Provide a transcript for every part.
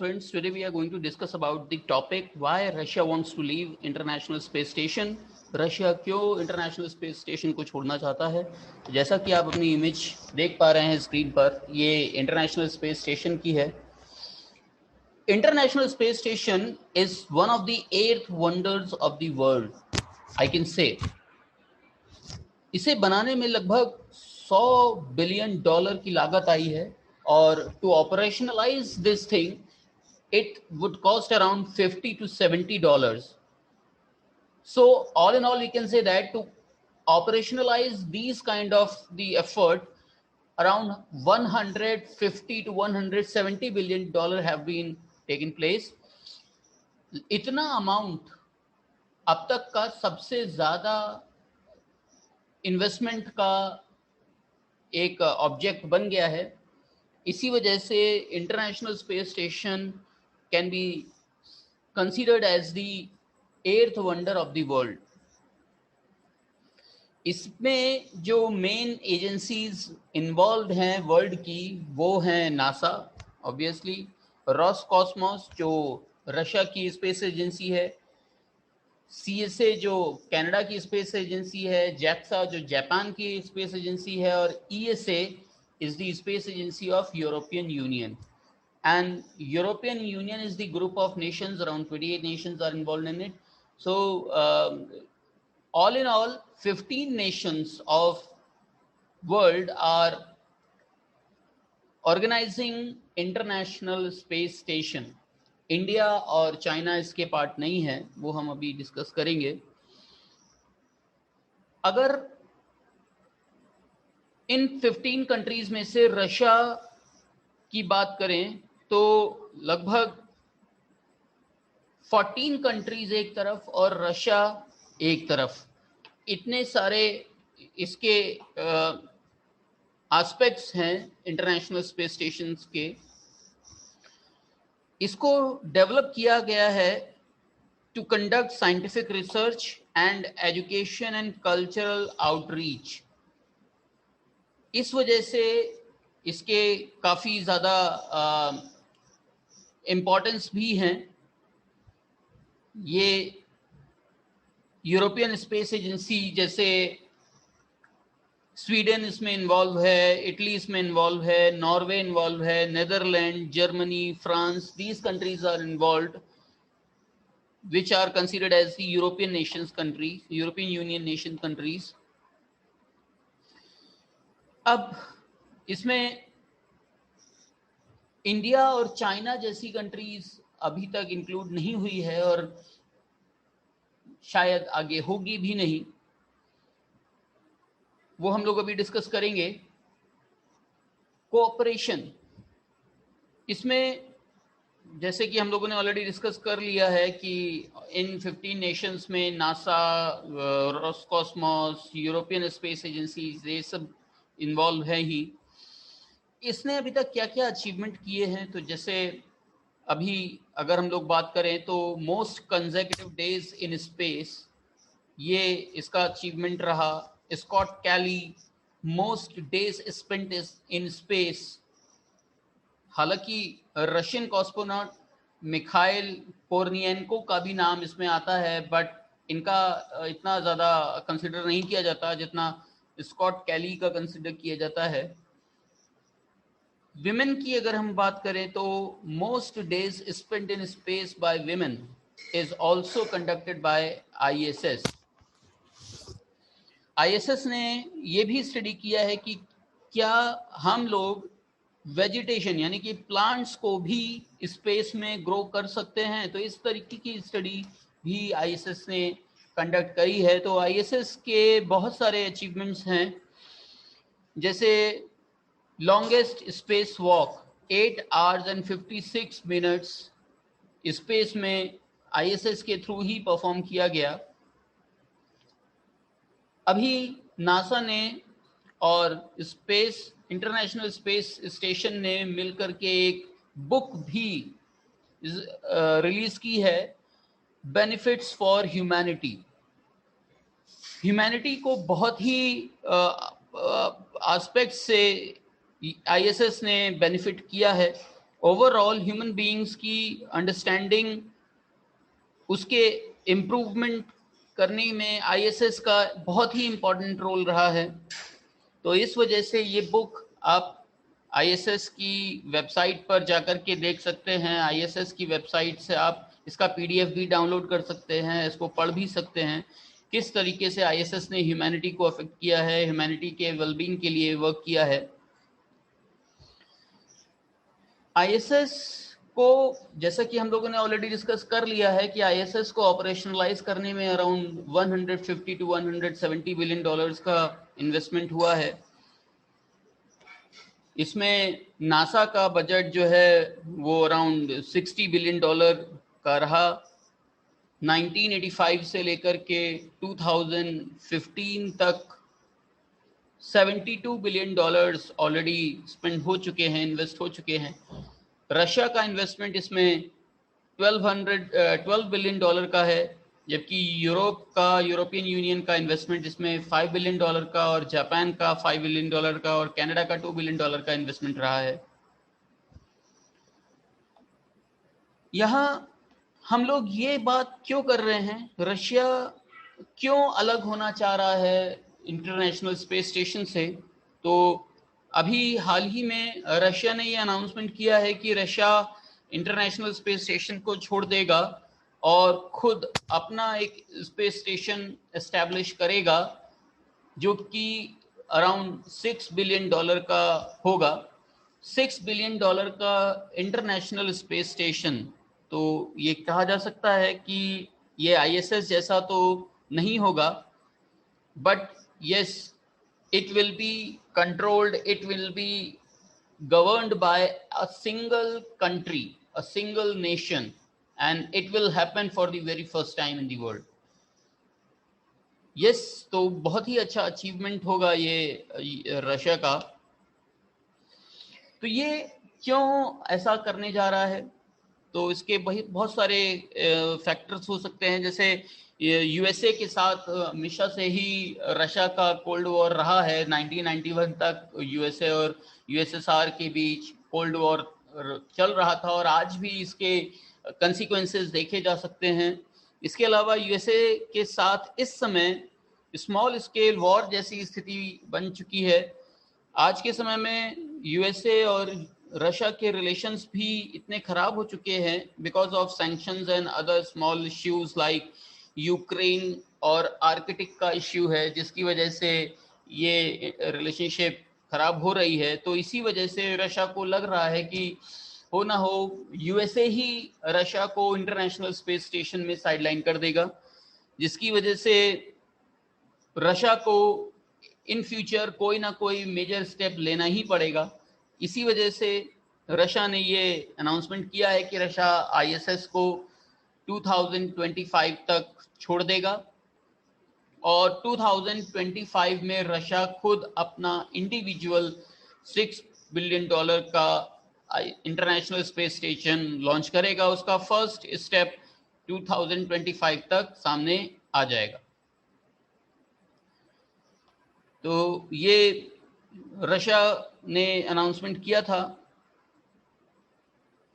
Friends, today we are going to discuss about the topic why Russia wants to leave International Space Station. Russia क्यों international space station को छोड़ना चाहता है? जैसा कि आप अपनी इमेज देख पा रहे हैं स्क्रीन पर, ये इंटरनेशनल स्पेस स्टेशन की है. International Space Station is one of the eighth wonders of the world, I can say. इसे बनाने में लगभग $100 बिलियन की लागत आई है और to operationalize this thing it would cost around $50 to $70. So all in all, we can say that to operationalize these kind of the effort, around $150 to $170 billion have been taken place. इतना amount अब तक का सबसे ज्यादा investment का एक object बन गया है. इसी वजह से international space station can be considered as the eighth wonder of the world. इसमें जो मेन एजेंसीज इन्वॉल्व हैं वर्ल्ड की, वो हैं नासा ऑब्वियसली, रॉसकॉस्मोस जो रशिया की स्पेस एजेंसी है, सीएसए जो कनाडा की स्पेस एजेंसी है, जैक्सा जो जापान की स्पेस एजेंसी है, और ESA is the space agency of European union. And European Union is the group of nations, around 28 nations are involved in it. So all in all, 15 nations of world are organizing international space station. India और China इसके part नहीं है, वो हम अभी discuss करेंगे. अगर इन 15 countries में से रशिया की बात करें तो लगभग 14 कंट्रीज एक तरफ और रशिया एक तरफ. इतने सारे इसके एस्पेक्ट्स हैं इंटरनेशनल स्पेस स्टेशन के. इसको डेवलप किया गया है to conduct scientific research and education and cultural outreach. इस वजह से इसके काफ़ी ज़्यादा इम्पोर्टेंस भी हैं. ये यूरोपियन स्पेस एजेंसी जैसे स्वीडन इसमें इन्वॉल्व है, इटली इसमें इन्वॉल्व है, नॉर्वे इन्वॉल्व है, Netherland, Germany, France, these countries are involved which are considered as the European nations countries, European Union nation countries. अब इसमें इंडिया और चाइना जैसी कंट्रीज अभी तक इंक्लूड नहीं हुई है और शायद आगे होगी भी नहीं, वो हम लोग अभी डिस्कस करेंगे. कोऑपरेशन, इसमें जैसे कि हम लोगों ने ऑलरेडी डिस्कस कर लिया है कि इन 15 नेशंस में NASA, Roscosmos, European space agencies, ये सब इन्वॉल्व है ही. इसने अभी तक क्या क्या अचीवमेंट किए हैं, तो जैसे अभी अगर हम लोग बात करें तो most consecutive days in space, ये इसका अचीवमेंट रहा. Scott Kelly, most days spent in space. हालांकि रशियन कॉस्मोनॉट मिखाइल कोर्नियेंको का भी नाम इसमें आता है, बट इनका इतना ज़्यादा कंसिडर नहीं किया जाता जितना स्कॉट कैली का कंसिडर किया जाता है. विमेन की अगर हम बात करें तो most days spent in space by women is also conducted by ISS. ISS ने ये भी स्टडी किया है कि क्या हम लोग वेजिटेशन यानी कि प्लांट्स को भी स्पेस में ग्रो कर सकते हैं. तो इस तरीके की स्टडी भी आईएसएस ने कंडक्ट करी है. तो आईएसएस के बहुत सारे अचीवमेंट्स हैं, जैसे longest space walk 8 hours and 56 minutes space में आईएसएस के थ्रू ही परफॉर्म किया गया. अभी नासा ने और स्पेस इंटरनेशनल स्पेस स्टेशन ने मिलकर के एक बुक भी रिलीज की है, बेनिफिट्स फॉर ह्यूमैनिटी. ह्यूमैनिटी को बहुत ही एस्पेक्ट से आईएसएस ने बेनिफिट किया है. ओवरऑल ह्यूमन बीइंग्स की अंडरस्टैंडिंग, उसके इम्प्रूवमेंट करने में आईएसएस का बहुत ही इम्पोर्टेंट रोल रहा है। तो इस वजह से ये बुक आप आईएसएस की वेबसाइट पर जाकर के देख सकते हैं। आईएसएस की वेबसाइट से आप इसका पीडीएफ भी डाउनलोड कर सकते हैं, इसको पढ़ भी सकते हैं, किस तरीके से आईएसएस ने ह्यूमैनिटी को अफेक्ट किया है, ह्यूमैनिटी के वेलबींग के लिए वर्क किया है। आईएसएस को, जैसा कि हम लोगों ने ऑलरेडी डिस्कस कर लिया है कि आईएसएस को ऑपरेशनलाइज करने में अराउंड 150 टू 170 बिलियन डॉलर्स का इन्वेस्टमेंट हुआ है। इसमें नासा का बजट जो है वो अराउंड 60 बिलियन डॉलर का रहा। 1985 से लेकर के 2015 तक 72 बिलियन डॉलर्स ऑलरेडी स्पेंड हो चुके हैं, इन्वेस्ट हो चुके हैं। रशिया का इन्वेस्टमेंट इसमें 12 बिलियन डॉलर का है, जबकि यूरोपियन यूनियन का इन्वेस्टमेंट इसमें 5 बिलियन डॉलर का, और जापान का 5 बिलियन डॉलर का, और कनाडा का 2 बिलियन डॉलर का इन्वेस्टमेंट रहा है। यहाँ हम लोग ये बात क्यों कर रहे हैं, रशिया क्यों अलग होना चाह रहा है इंटरनेशनल स्पेस स्टेशन से? तो अभी हाल ही में रशिया ने ये अनाउंसमेंट किया है कि रशिया इंटरनेशनल स्पेस स्टेशन को छोड़ देगा और खुद अपना एक स्पेस स्टेशन एस्टैब्लिश करेगा, जो कि अराउंड 6 बिलियन डॉलर का होगा। 6 बिलियन डॉलर का इंटरनेशनल स्पेस स्टेशन। तो ये कहा जा सकता है कि ये आईएसएस जैसा तो नहीं होगा, but yes, it will be controlled, it will be governed by a single country, a single nation, and it will happen for the very first time in the world. yes, तो बहुत ही अच्छा achievement होगा ये Russia का। तो ये क्यों ऐसा करने जा रहा है? तो इसके बहुत सारे फैक्टर्स हो सकते हैं। जैसे यूएसए के साथ हमेशा से ही रशिया का कोल्ड वॉर रहा है। 1991 तक यूएसए और यूएसएसआर के बीच कोल्ड वॉर चल रहा था, और आज भी इसके कंसिक्वेंसेस देखे जा सकते हैं। इसके अलावा यूएसए के साथ इस समय स्मॉल स्केल वॉर जैसी स्थिति बन चुकी है। आज के समय में यूएसए और रशिया के रिलेशंस भी इतने खराब हो चुके हैं because of sanctions and other small issues like Ukraine और आर्कटिक का इश्यू है, जिसकी वजह से ये रिलेशनशिप खराब हो रही है। तो इसी वजह से रशिया को लग रहा है कि हो ना हो यूएसए ही रशिया को इंटरनेशनल स्पेस स्टेशन में साइडलाइन कर देगा, जिसकी वजह से रशिया को इन फ्यूचर कोई ना कोई मेजर स्टेप लेना ही पड़ेगा। इसी वजह से रशिया ने ये अनाउंसमेंट किया है कि रशिया आईएसएस को 2025 तक छोड़ देगा, और 2025 में रशिया खुद अपना इंडिविजुअल 6 बिलियन डॉलर का इंटरनेशनल स्पेस स्टेशन लॉन्च करेगा। उसका फर्स्ट स्टेप 2025 तक सामने आ जाएगा। तो ये रशिया ने अनाउंसमेंट किया था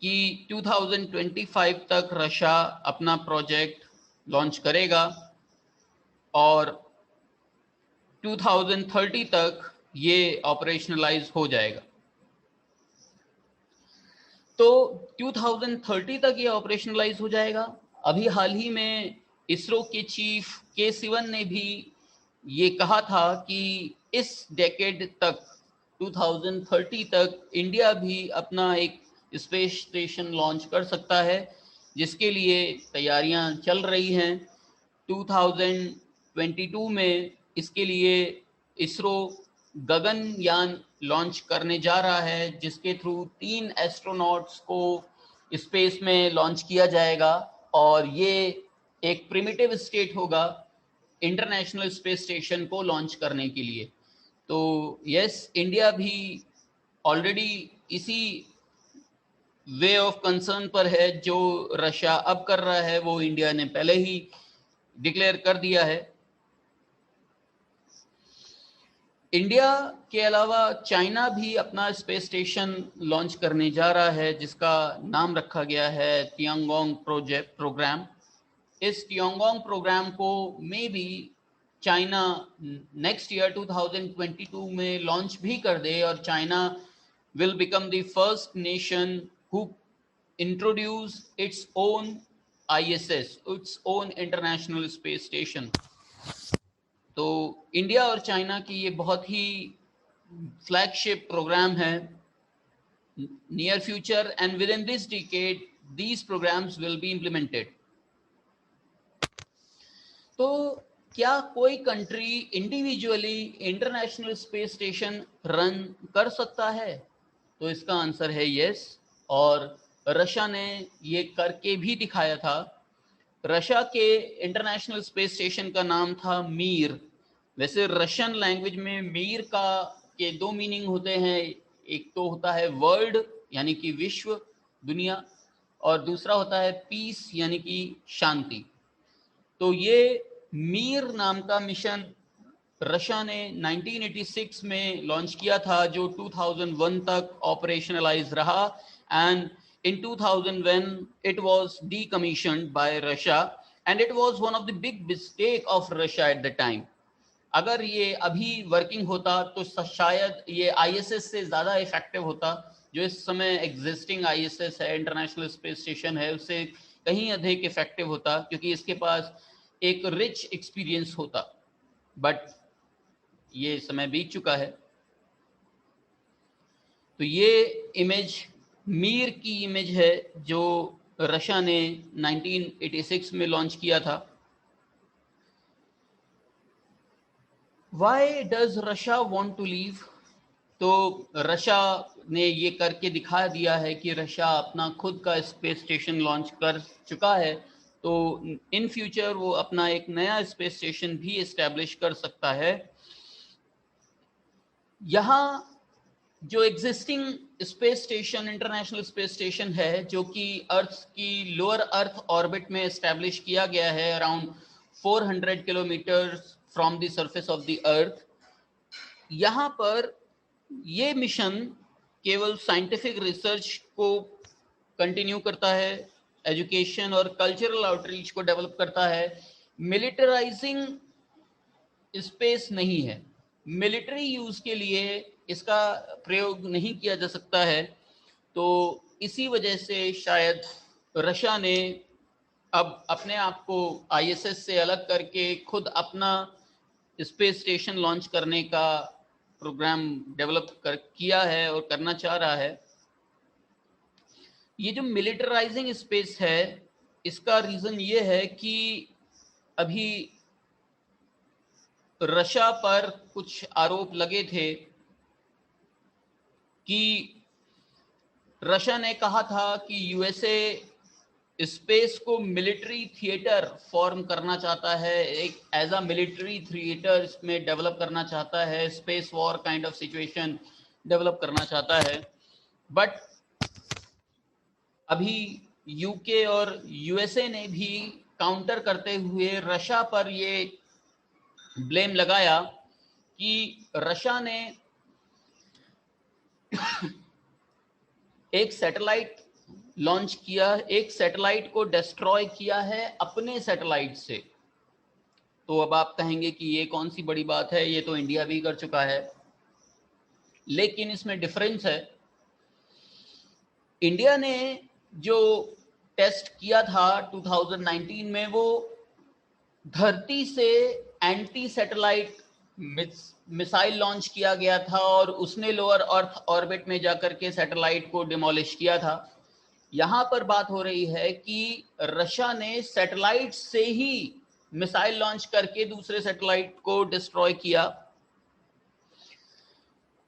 कि 2025 तक रशिया अपना प्रोजेक्ट लॉन्च करेगा और 2030 तक ये ऑपरेशनलाइज हो जाएगा। तो 2030 तक ये ऑपरेशनलाइज हो जाएगा। अभी हाल ही में इसरो के चीफ के सिवन ने भी ये कहा था कि इस डेकेड तक 2030 तक इंडिया भी अपना एक स्पेस स्टेशन लॉन्च कर सकता है, जिसके लिए तैयारियां चल रही हैं। 2022 में इसके लिए इसरो गगनयान लॉन्च करने जा रहा है, जिसके थ्रू 3 एस्ट्रोनॉट्स को स्पेस में लॉन्च किया जाएगा, और ये एक प्रिमिटिव स्टेट होगा इंटरनेशनल स्पेस स्टेशन को लॉन्च करने के लिए। तो यस, इंडिया भी ऑलरेडी इसी वे ऑफ कंसर्न पर है जो रशिया अब कर रहा है, वो इंडिया ने पहले ही डिक्लेयर कर दिया है। इंडिया के अलावा चाइना भी अपना स्पेस स्टेशन लॉन्च करने जा रहा है, जिसका नाम रखा गया है तियांगोंग प्रोग्राम। इस तियांगोंग प्रोग्राम को may be China next year 2022 में लॉन्च भी कर दे, और China will become the first nation who introduce its own ISS, its own international space station. तो इंडिया और चाइना की ये बहुत ही फ्लैगशिप प्रोग्राम है। Near future and within this decade these programmes will be implemented. तो क्या कोई country individually international space station run कर सकता है? तो इसका आंसर है यस, और रशिया ने ये करके भी दिखाया था। रशिया के इंटरनेशनल स्पेस स्टेशन का नाम था मीर। वैसे रशियन लैंग्वेज में मीर का के दो मीनिंग होते हैं, एक तो होता है वर्ल्ड यानी कि विश्व, दुनिया, और दूसरा होता है पीस यानी कि शांति। तो ये मीर नाम का मिशन रशिया ने 1986 में लॉन्च किया था, जो 2001 तक ऑपरेशनलाइज रहा, and in 2001 it was decommissioned by Russia and it was one of the big mistake of Russia at the time. अगर ये अभी वर्किंग होता तो शायद ये ISS से ज़्यादा इफेक्टिव होता। जो इस समय एग्जिस्टिंग ISS है, इंटरनेशनल स्पेस स्टेशन है, उससे कहीं अधिक इफेक्टिव होता, क्योंकि इसके पास एक रिच एक्सपीरियंस होता। बट ये समय बीत चुका है। तो ये इमेज मीर की इमेज है जो रशिया ने 1986 में लॉन्च किया था। Why does Russia want to leave? तो रशिया ने ये करके दिखा दिया है कि रशिया अपना खुद का स्पेस स्टेशन लॉन्च कर चुका है, तो इन फ्यूचर वो अपना एक नया स्पेस स्टेशन भी एस्टेब्लिश कर सकता है। यहाँ जो existing space station, international space station है, जो कि अर्थ की लोअर अर्थ ऑर्बिट में एस्टेब्लिश किया गया है around 400 kilometre from the surface of the earth, यहाँ पर ये मिशन केवल साइंटिफिक रिसर्च को कंटिन्यू करता है, एजुकेशन और कल्चरल आउटरीच को डेवलप करता है। मिलिटराइजिंग स्पेस नहीं है, मिलिट्री यूज के लिए इसका प्रयोग नहीं किया जा सकता है। तो इसी वजह से शायद रशिया ने अब अपने आप को ISS से अलग करके खुद अपना स्पेस स्टेशन लॉन्च करने का प्रोग्राम डेवलप किया है और करना चाह रहा है। ये जो मिलिटराइजिंग स्पेस है, इसका रीजन ये है कि अभी रशिया पर कुछ आरोप लगे थे कि रशिया ने कहा था कि USA स्पेस को मिलिट्री थिएटर फॉर्म करना चाहता है, एक एज अ मिलिट्री थिएटर इसमें डेवलप करना चाहता है, space war kind of situation develop करना चाहता है। बट अभी UK और USA ने भी काउंटर करते हुए रशिया पर ये ब्लेम लगाया कि रशिया ने एक सैटेलाइट लॉन्च किया, एक सैटेलाइट को डिस्ट्रॉय किया है अपने सैटेलाइट से। तो अब आप कहेंगे कि ये कौन सी बड़ी बात है, ये तो इंडिया भी कर चुका है। लेकिन इसमें डिफरेंस है, इंडिया ने जो टेस्ट किया था 2019 में, वो धरती से एंटी सैटेलाइट मिसाइल लॉन्च किया गया था और उसने लोअर अर्थ ऑर्बिट में जाकर के सैटेलाइट को डिमोलिश किया था। यहाँ पर बात हो रही है कि रशिया ने सैटेलाइट से ही मिसाइल लॉन्च करके दूसरे सैटेलाइट को डिस्ट्रॉय किया।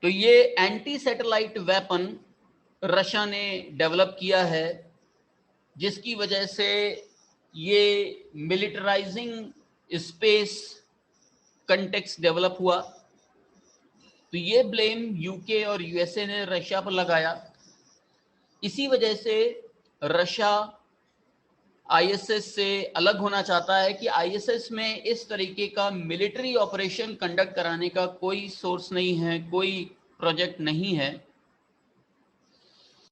तो ये एंटी सैटेलाइट वेपन रशिया ने डेवलप किया है, जिसकी वजह से ये मिलिटराइजिंग स्पेस कंटेक्स्ट डेवलप हुआ। तो ये ब्लेम UK और USA ने रशिया पर लगाया। इसी वजह से रशिया आईएसएस से अलग होना चाहता है कि आईएसएस में इस तरीके का मिलिट्री ऑपरेशन कंडक्ट कराने का कोई सोर्स नहीं है, कोई प्रोजेक्ट नहीं है।